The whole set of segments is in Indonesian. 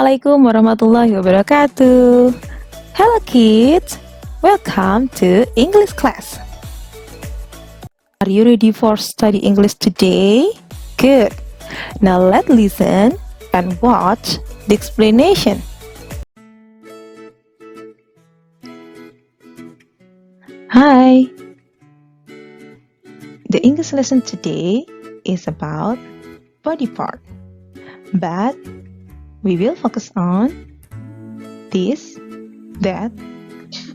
Assalamualaikum warahmatullahi wabarakatuh. Hello kids, welcome to English class. Are you ready for study English today? Good. Now let's listen and watch the explanation. Hi. The English lesson today is about body part, but we will focus on this, that,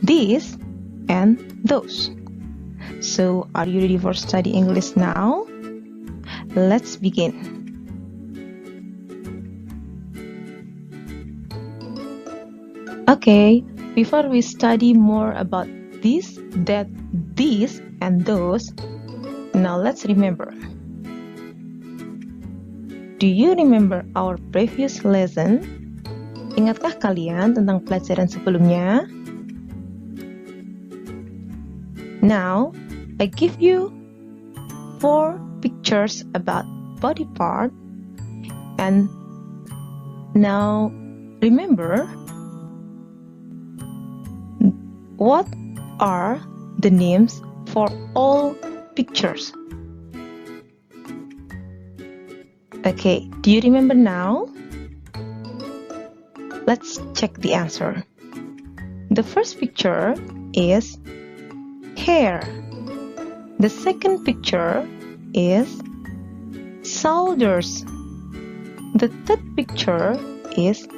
this, and those. So, are you ready for study English now? Let's begin. Okay, before we study more about this, that, these, and those, now let's remember. Do you remember our previous lesson? Ingatkah kalian tentang pelajaran sebelumnya? Now, I give you 4 pictures about body part. And now, remember, what are the names for all pictures? Okay, do you remember now? Let's check the answer. The first picture is hair. The second picture is shoulders. The third picture is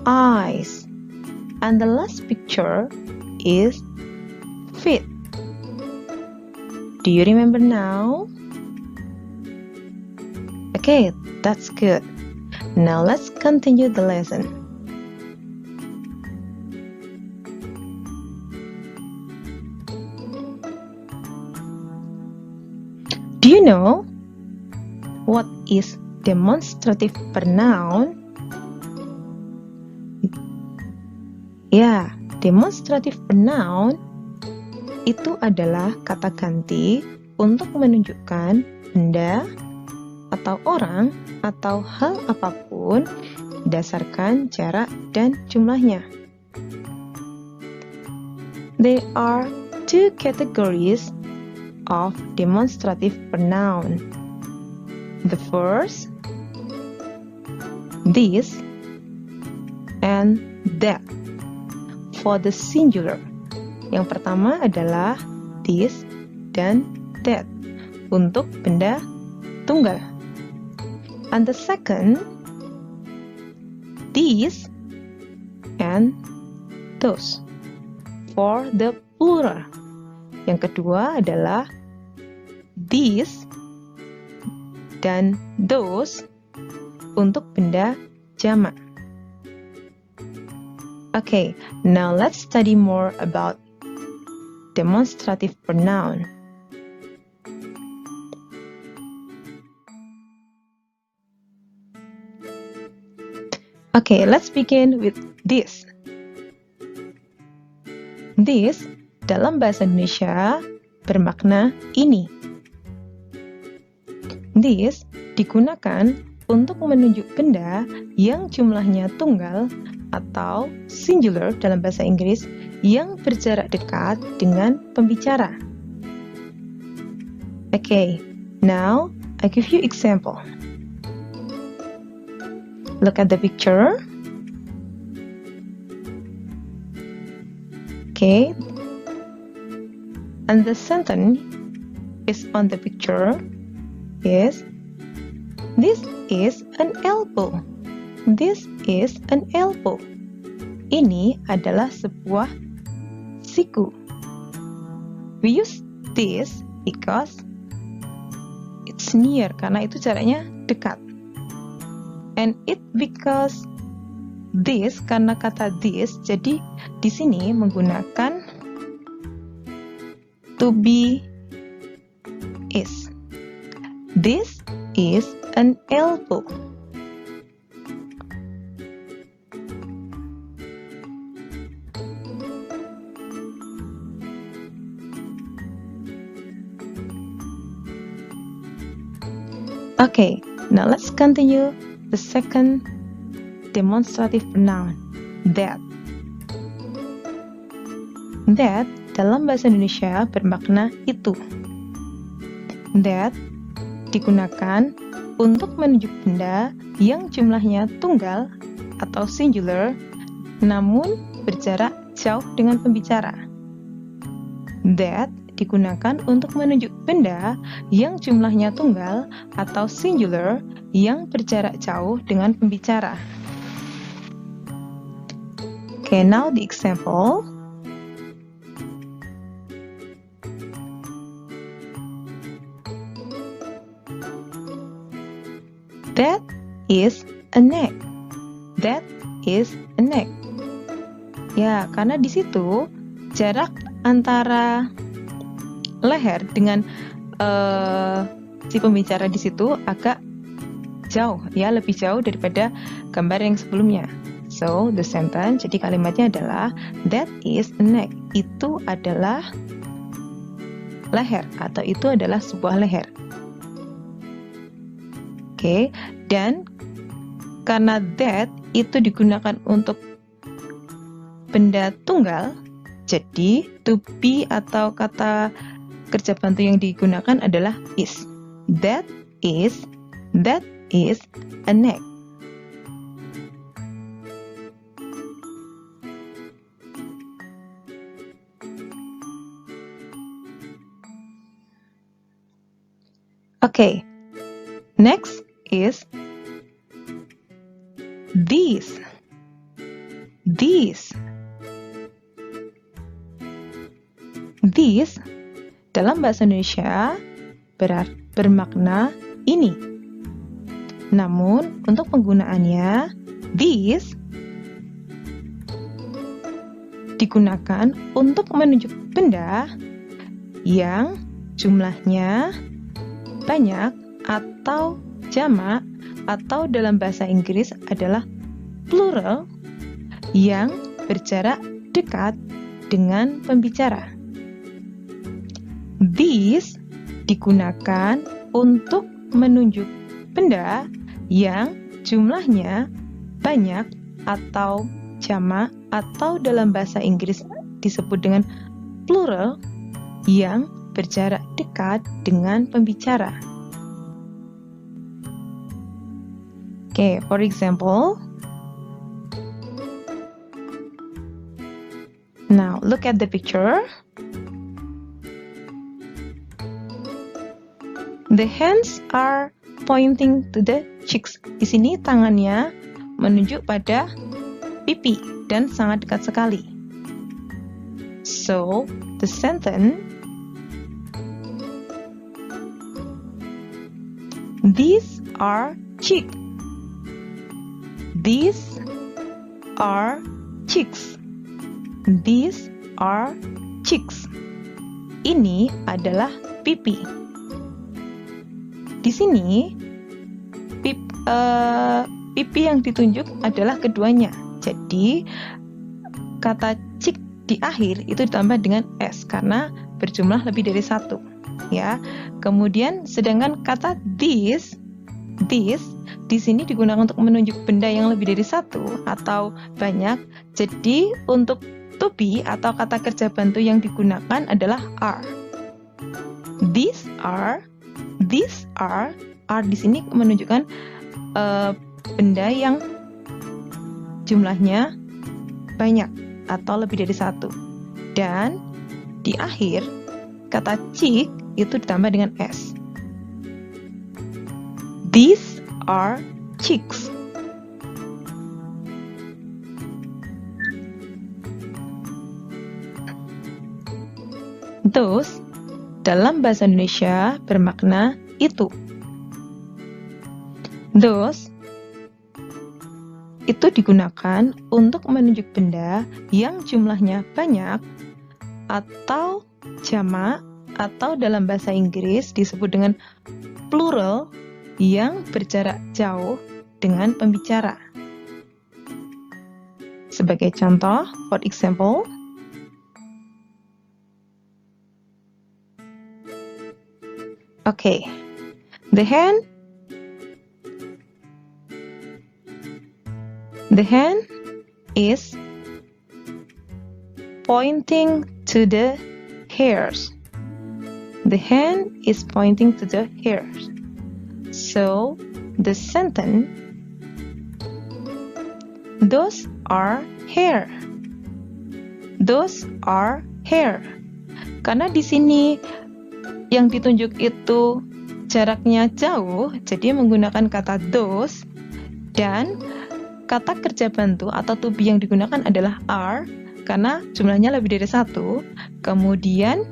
eyes. And the last picture is feet. Do you remember now? Okay, that's good. Now let's continue the lesson. Do you know what is demonstrative pronoun? Ya, demonstrative pronoun itu adalah kata ganti untuk menunjukkan benda atau orang atau hal apapun berdasarkan jarak dan jumlahnya. There are 2 categories of demonstrative pronoun. The first, this and that. For the singular, yang pertama adalah this dan that untuk benda tunggal. And the second, these and those for the plural. Yang kedua adalah these dan those untuk benda jamak. Okay, now let's study more about demonstrative pronoun. Okay, let's begin with this. This dalam bahasa Indonesia bermakna ini. This digunakan untuk menunjuk benda yang jumlahnya tunggal atau singular dalam bahasa Inggris yang berjarak dekat dengan pembicara. Okay, now I give you example. Look at the picture. Okay, and the sentence is on the picture is, this is an elbow. This is an elbow. Ini adalah sebuah siku. We use this because it's near, karena itu jaraknya dekat. And it because this, karena kata this, jadi di sini menggunakan to be is. This is an elbow. Okay, now let's continue the second demonstrative pronoun, that. That dalam bahasa Indonesia bermakna itu. That digunakan untuk menunjuk benda yang jumlahnya tunggal atau singular, namun berjarak jauh dengan pembicara. That digunakan untuk menunjuk benda yang jumlahnya tunggal atau singular yang berjarak jauh dengan pembicara. Okay, now the example. That is an egg. That is an egg. Ya, karena di situ jarak antara leher dengan si pembicara di situ agak jauh, ya, lebih jauh daripada gambar yang sebelumnya. So, the sentence, jadi kalimatnya adalah that is an egg. Itu adalah leher atau itu adalah sebuah leher. Oke, dan karena that itu digunakan untuk benda tunggal, jadi to be atau kata kerja bantu yang digunakan adalah is. That is an egg. Okay, next is these. These dalam bahasa Indonesia bermakna ini. Namun untuk penggunaannya, these digunakan untuk menunjuk benda yang jumlahnya banyak atau jamak atau dalam bahasa Inggris adalah plural yang berjarak dekat dengan pembicara. These digunakan untuk menunjuk benda yang jumlahnya banyak atau jamak atau dalam bahasa Inggris disebut dengan plural yang berjarak dekat dengan pembicara. Okay, for example, now look at the picture. The hands are pointing to the cheeks. Di sini tangannya menunjuk pada pipi dan sangat dekat sekali. So, the sentence, these are cheeks. These are cheeks. These are cheeks. Ini adalah pipi. Di sini pipi yang ditunjuk adalah keduanya. Jadi kata cheek di akhir itu ditambah dengan s karena berjumlah lebih dari satu. Ya. Kemudian sedangkan kata this di sini digunakan untuk menunjuk benda yang lebih dari satu atau banyak. Jadi untuk to be atau kata kerja bantu yang digunakan adalah are. These are di sini menunjukkan benda yang jumlahnya banyak atau lebih dari satu. Dan di akhir kata cheek itu ditambah dengan s. These are cheeks. Those dalam bahasa Indonesia bermakna itu. Those itu digunakan untuk menunjuk benda yang jumlahnya banyak atau jamak atau dalam bahasa Inggris disebut dengan plural yang berjarak jauh dengan pembicara. Sebagai contoh, for example, okay, The hand is pointing to the hairs. The hand is pointing to the hairs. So, the sentence, those are hair. Those are hair. Karena di sini yang ditunjuk itu jaraknya jauh, jadi menggunakan kata those, dan kata kerja bantu atau to be yang digunakan adalah are, karena jumlahnya lebih dari satu. Kemudian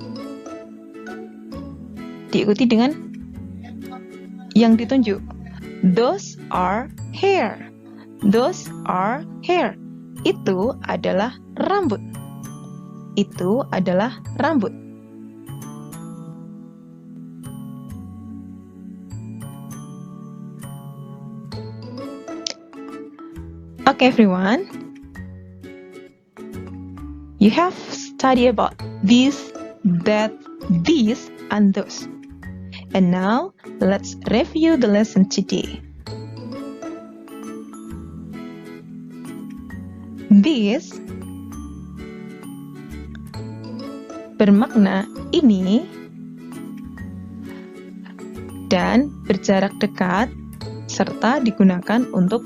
diikuti dengan yang ditunjuk. Those are hair. Those are hair. Itu adalah rambut. Itu adalah rambut. Okay, everyone. You have studied about this, that, these, and those. And now, let's review the lesson today. This bermakna ini dan berjarak dekat serta digunakan untuk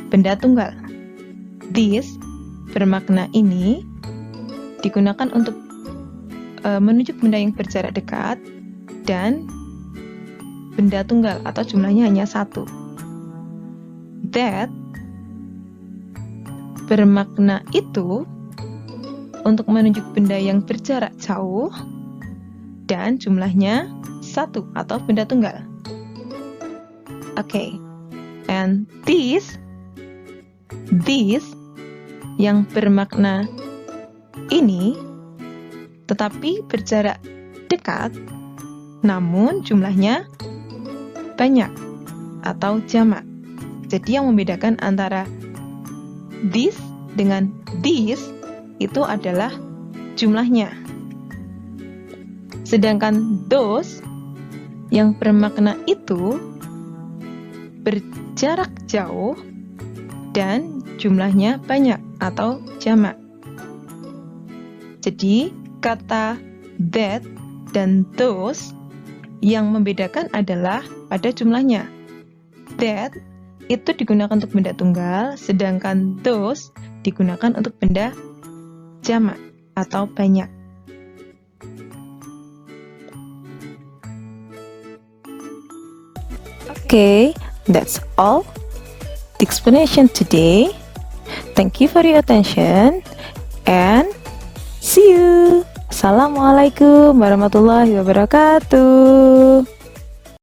benda tunggal. This bermakna ini digunakan untuk menunjuk benda yang berjarak dekat dan benda tunggal atau jumlahnya hanya satu. That bermakna itu untuk menunjuk benda yang berjarak jauh dan jumlahnya satu atau benda tunggal. Okay, and this yang bermakna ini tetapi berjarak dekat namun jumlahnya banyak atau jamak. Jadi yang membedakan antara this dengan these itu adalah jumlahnya. Sedangkan those yang bermakna itu berjarak jauh dan jumlahnya banyak atau jamak. Jadi kata that dan those yang membedakan adalah pada jumlahnya. That itu digunakan untuk benda tunggal, sedangkan those digunakan untuk benda jamak atau banyak. Okay, that's all the explanation today. Thank you for your attention and see you. Assalamualaikum warahmatullahi wabarakatuh.